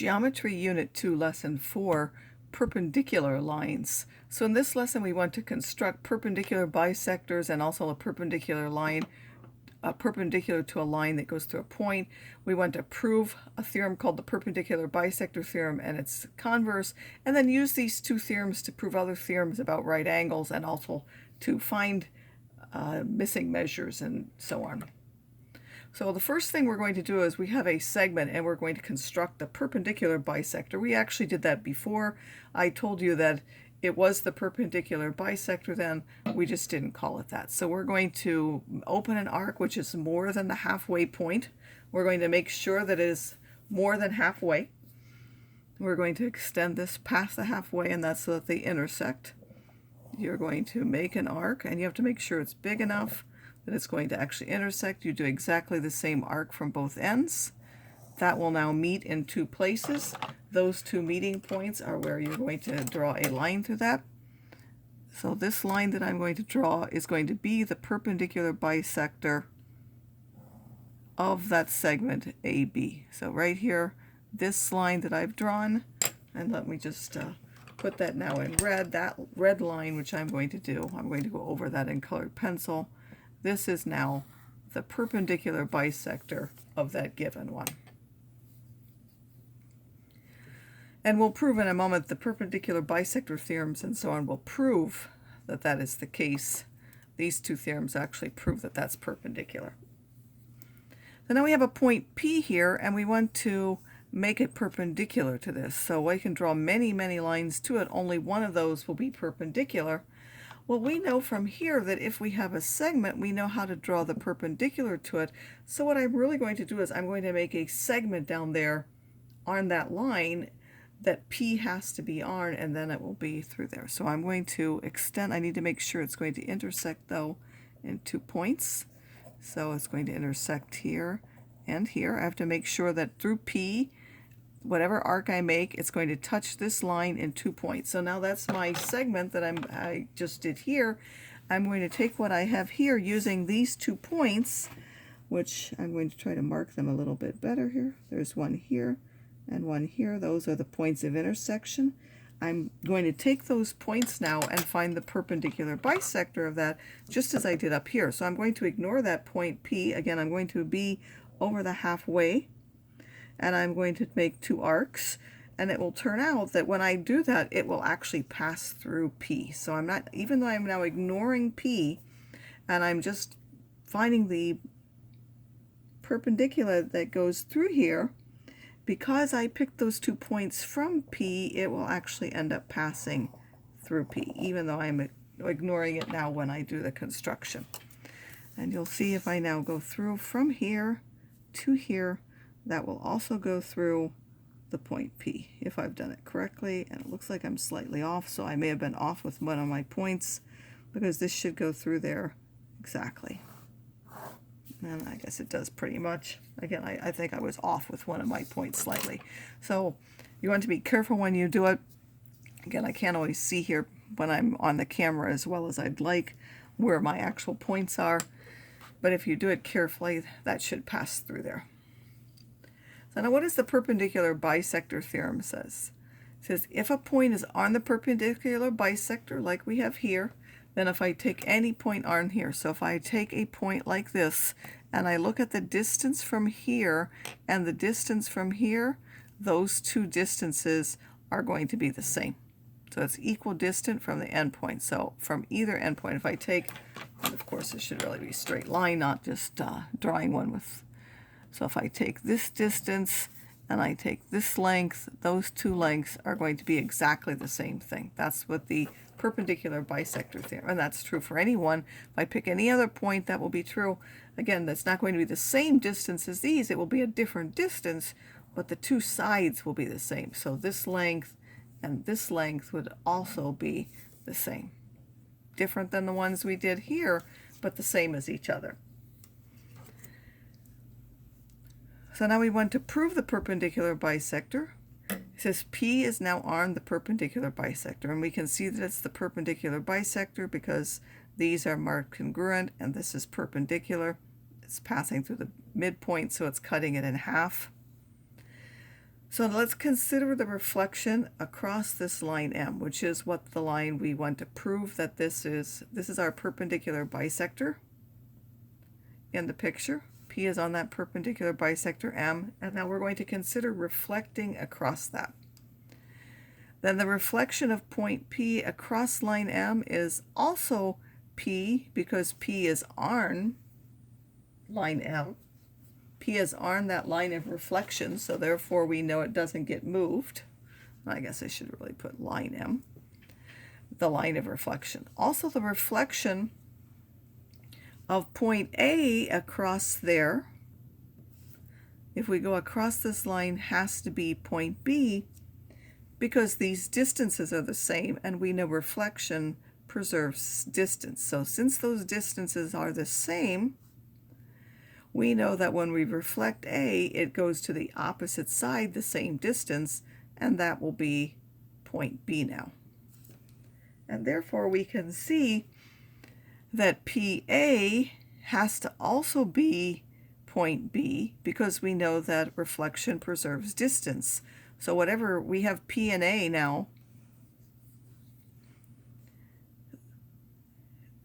Geometry Unit 2, Lesson 4, Perpendicular Lines. So in this lesson we want to construct perpendicular bisectors and also a perpendicular line, perpendicular to a line that goes through a point. We want to prove a theorem called the Perpendicular Bisector Theorem and its converse, and then use these two theorems to prove other theorems about right angles and also to find missing measures and so on. So the first thing we're going to do is we have a segment and we're going to construct a perpendicular bisector. We actually did that before. I told you that it was the perpendicular bisector then, we just didn't call it that. So we're going to open an arc which is more than the halfway point. We're going to make sure that it is more than halfway. We're going to extend this past the halfway, and that's so that they intersect. You're going to make an arc and you have to make sure it's big enough that it's going to actually intersect. You do exactly the same arc from both ends. That will now meet in two places. Those two meeting points are where you're going to draw a line through that. So this line that I'm going to draw is going to be the perpendicular bisector of that segment AB. So right here, this line that I've drawn, and let me just put that now in red, that red line which I'm going to do, I'm going to go over that in colored pencil. This is now the perpendicular bisector of that given one. And we'll prove in a moment the perpendicular bisector theorems and so on will prove that that is the case. These two theorems actually prove that that's perpendicular. So now we have a point P here and we want to make it perpendicular to this. So I can draw many, many lines to it. Only one of those will be perpendicular. Well, we know from here that if we have a segment, we know how to draw the perpendicular to it. So what I'm really going to do is I'm going to make a segment down there on that line that P has to be on, and then it will be through there. So I'm going to extend. I need to make sure it's going to intersect, though, in 2 points. So it's going to intersect here and here. I have to make sure that through P, whatever arc I make, it's going to touch this line in 2 points. So now that's my segment that I just did here. I'm going to take what I have here using these 2 points, which I'm going to try to mark them a little bit better here. There's one here and one here. Those are the points of intersection. I'm going to take those points now and find the perpendicular bisector of that, just as I did up here. So I'm going to ignore that point P. Again, I'm going to be over the halfway, and I'm going to make 2 arcs, and it will turn out that when I do that, it will actually pass through P. So I'm not, even though I'm now ignoring P, and I'm just finding the perpendicular that goes through here, because I picked those 2 points from P, it will actually end up passing through P, even though I'm ignoring it now when I do the construction. And you'll see if I now go through from here to here, that will also go through the point P, if I've done it correctly. And it looks like I'm slightly off, so I may have been off with one of my points, because this should go through there exactly. And I guess it does pretty much. Again, I think I was off with one of my points slightly. So you want to be careful when you do it. Again, I can't always see here when I'm on the camera as well as I'd like where my actual points are. But if you do it carefully, that should pass through there. So now what does the perpendicular bisector theorem says? It says if a point is on the perpendicular bisector like we have here, then if I take any point on here, so if I take a point like this and I look at the distance from here and the distance from here, those two distances are going to be the same. So it's equidistant from the endpoint. So from either endpoint, if I take, and of course this should really be a straight line, not just drawing one with. So if I take this distance and I take this length, those two lengths are going to be exactly the same thing. That's what the perpendicular bisector theorem, and that's true for anyone. If I pick any other point, that will be true. Again, that's not going to be the same distance as these. It will be a different distance, but the two sides will be the same. So this length and this length would also be the same. Different than the ones we did here, but the same as each other. So now we want to prove the perpendicular bisector. It says P is now on the perpendicular bisector, and we can see that it's the perpendicular bisector because these are marked congruent and this is perpendicular. It's passing through the midpoint, so it's cutting it in half. So let's consider the reflection across this line M, which is what the line we want to prove that this is our perpendicular bisector in the picture. P is on that perpendicular bisector M, and now we're going to consider reflecting across that. Then the reflection of point P across line M is also P, because P is on line M. P is on that line of reflection, so therefore we know it doesn't get moved. I guess I should really put line M, the line of reflection. Also, the reflection of point A across there, if we go across this line, has to be point B, because these distances are the same, and we know reflection preserves distance. So since those distances are the same, we know that when we reflect A, it goes to the opposite side the same distance, and that will be point B now. And therefore we can see that PA has to also be point B, because we know that reflection preserves distance. So whatever we have P and A now,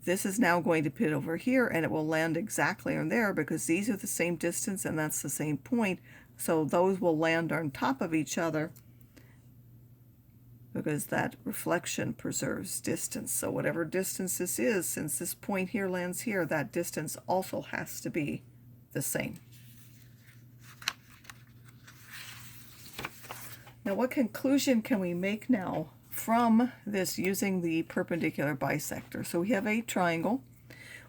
this is now going to pit over here, and it will land exactly on there because these are the same distance and that's the same point. So those will land on top of each other because that reflection preserves distance. So whatever distance this is, since this point here lands here, that distance also has to be the same. Now, what conclusion can we make now from this using the perpendicular bisector? So we have a triangle.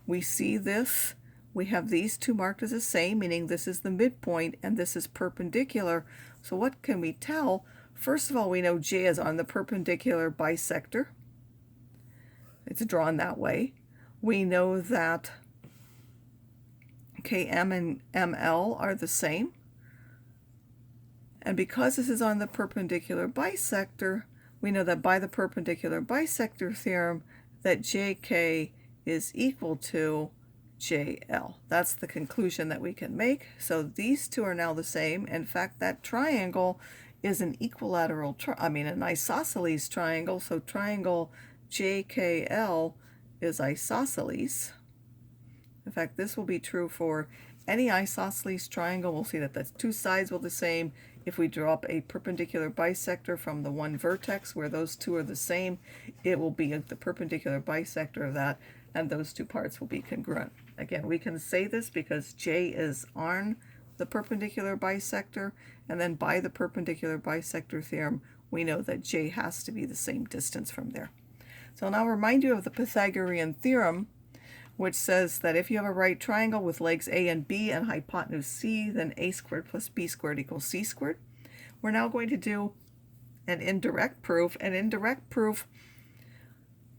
We see this. We have these two marked as the same, meaning this is the midpoint and this is perpendicular. So what can we tell? First of all, we know J is on the perpendicular bisector. It's drawn that way. We know that KM and ML are the same. And because this is on the perpendicular bisector, we know that by the perpendicular bisector theorem that JK is equal to JL. That's the conclusion that we can make. So these two are now the same. In fact, that triangle is an equilateral, an isosceles triangle. So triangle JKL is isosceles. In fact, this will be true for any isosceles triangle. We'll see that the two sides will be the same. If we draw up a perpendicular bisector from the one vertex where those two are the same, it will be the perpendicular bisector of that, and those two parts will be congruent. Again, we can say this because J is on the perpendicular bisector, and then by the perpendicular bisector theorem, we know that J has to be the same distance from there. So now I'll remind you of the Pythagorean Theorem, which says that if you have a right triangle with legs A and B and hypotenuse C, then A squared plus B squared equals C squared. We're now going to do an indirect proof. An indirect proof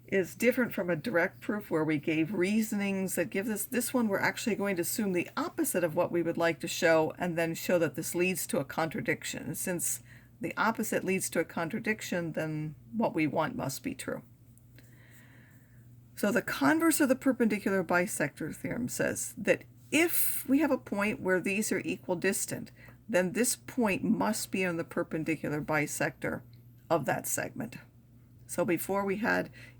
is different from a direct proof where we gave reasonings that give this one we're actually going to assume the opposite of what we would like to show and then show that this leads to a contradiction. Since the opposite leads to a contradiction, then what we want must be true. So the converse of the perpendicular bisector theorem says that if we have a point where these are equidistant, then this point must be on the perpendicular bisector of that segment. So before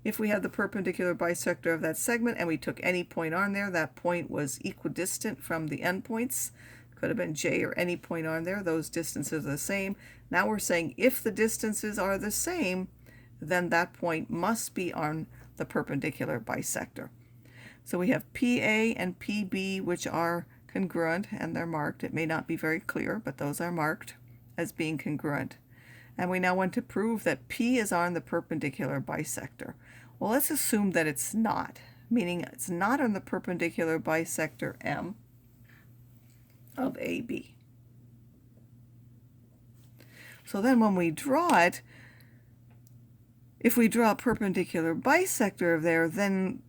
if we had the perpendicular bisector of that segment and we took any point on there, that point was equidistant from the endpoints. Could have been J or any point on there. Those distances are the same. Now we're saying if the distances are the same, then that point must be on the perpendicular bisector. So we have PA and PB, which are congruent, and they're marked. It may not be very clear, but those are marked as being congruent. And we now want to prove that P is on the perpendicular bisector. Well, let's assume that it's not, meaning it's not on the perpendicular bisector M of AB. So then when we draw it, if we draw a perpendicular bisector of there, then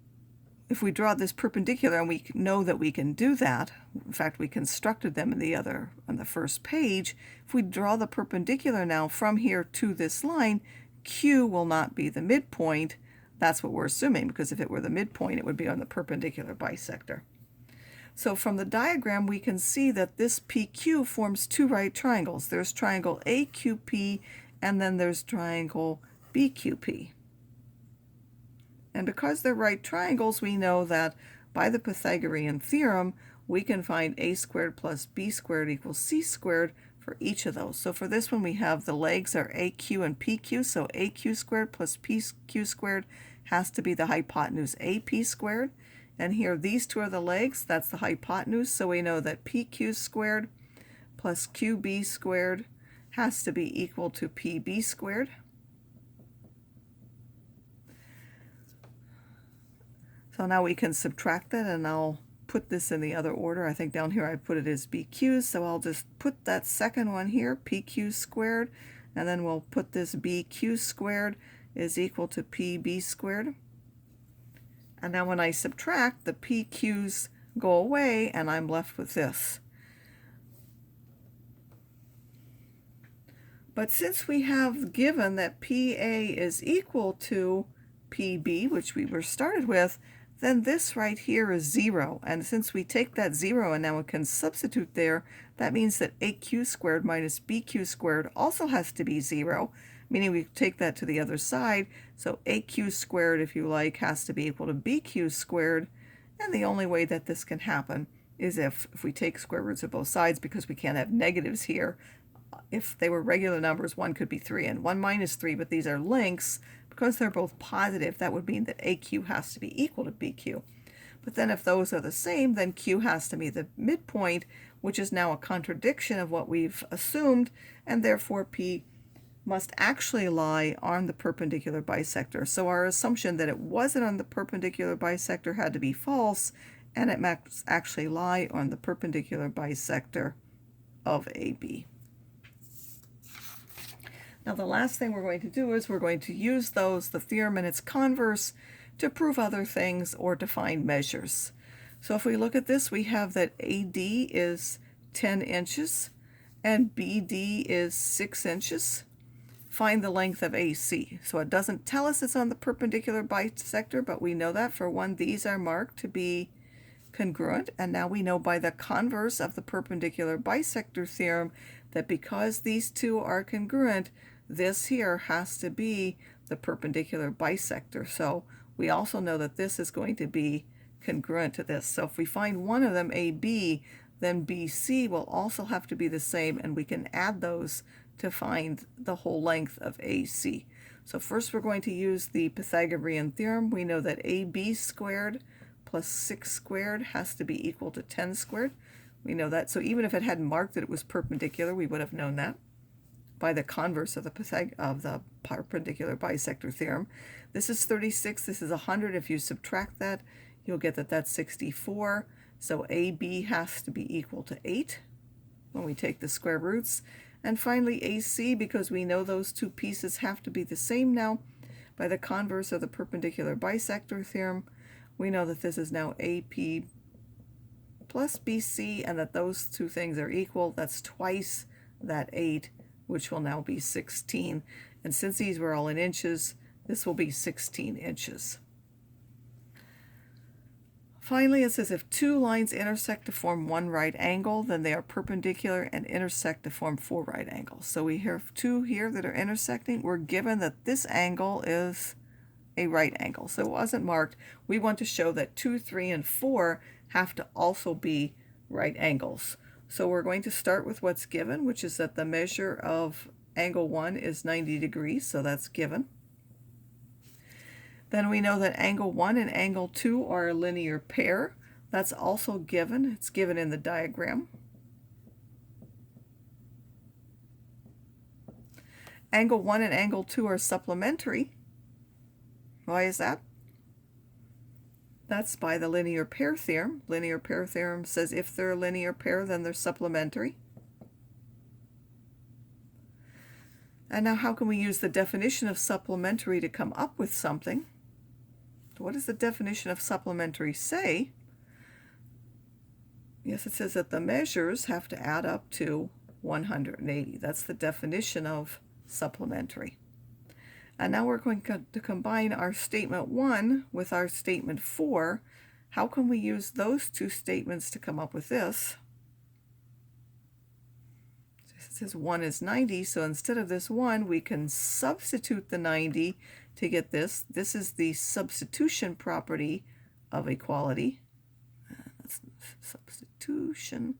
if we draw this perpendicular, and we know that we can do that, in fact we constructed them on the first page, if we draw the perpendicular now from here to this line, Q will not be the midpoint. That's what we're assuming, because if it were the midpoint, it would be on the perpendicular bisector. So from the diagram, we can see that this PQ forms two right triangles. There's triangle AQP, and then there's triangle BQP. And because they're right triangles, we know that by the Pythagorean theorem, we can find a squared plus b squared equals c squared for each of those. So for this one, we have the legs are AQ and PQ, so AQ squared plus PQ squared has to be the hypotenuse AP squared. And here, these two are the legs, that's the hypotenuse, so we know that PQ squared plus QB squared has to be equal to PB squared. So now we can subtract that, and I'll put this in the other order. I think down here I put it as BQs, so I'll just put that second one here, PQ squared, and then we'll put this BQ squared is equal to PB squared. And now when I subtract, the PQs go away, and I'm left with this. But since we have given that PA is equal to PB, which we were started with, then this right here is 0. And since we take that 0 and now we can substitute there, that means that AQ squared minus BQ squared also has to be 0, meaning we take that to the other side. So AQ squared, if you like, has to be equal to BQ squared. And the only way that this can happen is if we take square roots of both sides, because we can't have negatives here. If they were regular numbers, 1 could be 3 and 1 minus 3, but these are lengths. Because they're both positive, that would mean that AQ has to be equal to BQ. But then if those are the same, then Q has to be the midpoint, which is now a contradiction of what we've assumed, and therefore P must actually lie on the perpendicular bisector. So our assumption that it wasn't on the perpendicular bisector had to be false, and it must actually lie on the perpendicular bisector of AB. Now the last thing we're going to do is we're going to use the theorem and its converse to prove other things or to find measures. So if we look at this, we have that AD is 10 inches and BD is 6 inches. Find the length of AC. So it doesn't tell us it's on the perpendicular bisector, but we know that for one, these are marked to be congruent, and now we know by the converse of the perpendicular bisector theorem that because these two are congruent, this here has to be the perpendicular bisector. So we also know that this is going to be congruent to this. So if we find one of them, AB, then BC will also have to be the same, and we can add those to find the whole length of AC. So first we're going to use the Pythagorean theorem. We know that AB squared plus 6 squared has to be equal to 10 squared. We know that. So even if it hadn't marked that it was perpendicular, we would have known that by the converse of the perpendicular bisector theorem. This is 36. This is 100. If you subtract that, you'll get that that's 64. So AB has to be equal to 8 when we take the square roots. And finally AC, because we know those two pieces have to be the same now, by the converse of the perpendicular bisector theorem, we know that this is now AP plus BC, and that those two things are equal. That's twice that 8, which will now be 16. And since these were all in inches, this will be 16 inches. Finally, it says if two lines intersect to form one right angle, then they are perpendicular and intersect to form 4 right angles. So we have two here that are intersecting. We're given that this angle is a right angle. So it wasn't marked. We want to show that 2, 3, and 4 have to also be right angles. So we're going to start with what's given, which is that the measure of angle 1 is 90 degrees, so that's given. Then we know that angle 1 and angle 2 are a linear pair. That's also given. It's given in the diagram. Angle 1 and angle 2 are supplementary. Why is that? That's by the linear pair theorem. Linear pair theorem says if they're a linear pair, then they're supplementary. And now how can we use the definition of supplementary to come up with something? What does the definition of supplementary say? Yes, it says that the measures have to add up to 180. That's the definition of supplementary. And now we're going to combine our statement 1 with our statement 4 how can we use those two statements to come up with this? It says 1 is 90, so instead of this 1, we can substitute the 90 to get this. This is the substitution property of equality. That's substitution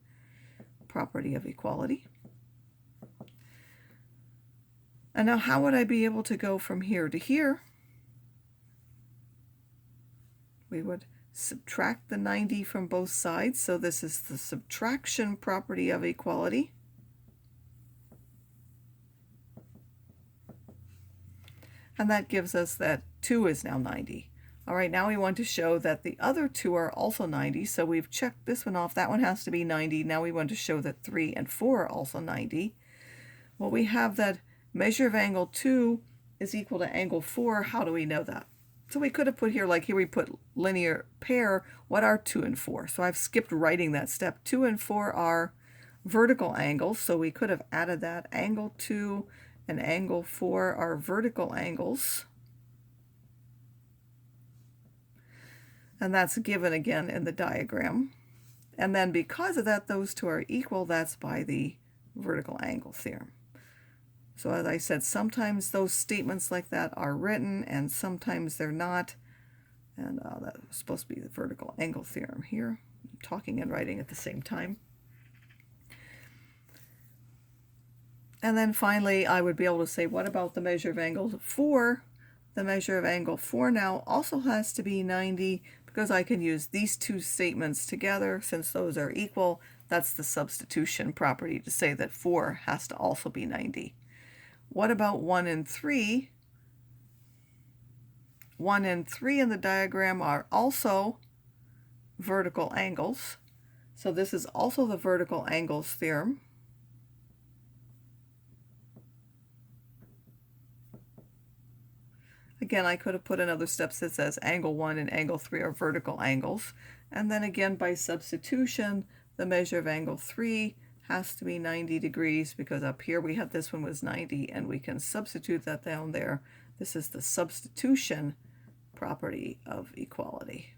property of equality. And now how would I be able to go from here to here? We would subtract the 90 from both sides, so this is the subtraction property of equality. And that gives us that 2 is now 90. All right, now we want to show that the other two are also 90, so we've checked this one off. That one has to be 90. Now we want to show that 3 and 4 are also 90. Well, we have that measure of angle 2 is equal to angle 4. How do we know that? So we could have put here, like here we put linear pair. What are 2 and 4? So I've skipped writing that step. 2 and 4 are vertical angles, so we could have added that. Angle 2 and angle 4 are vertical angles. And that's given again in the diagram. And then because of that, those two are equal. That's by the vertical angle theorem. So as I said, sometimes those statements like that are written and sometimes they're not. And that was supposed to be the vertical angle theorem here. I'm talking and writing at the same time. And then finally, I would be able to say, what about the measure of angle 4? The measure of angle 4 now also has to be 90 because I can use these two statements together. Since those are equal, that's the substitution property to say that 4 has to also be 90. What about 1 and 3? 1 and 3 in the diagram are also vertical angles. So this is also the vertical angles theorem. Again, I could have put another step that says angle 1 and angle 3 are vertical angles. And then again, by substitution, the measure of angle 3 has to be 90 degrees because up here we had this one was 90, and we can substitute that down there. This is the substitution property of equality.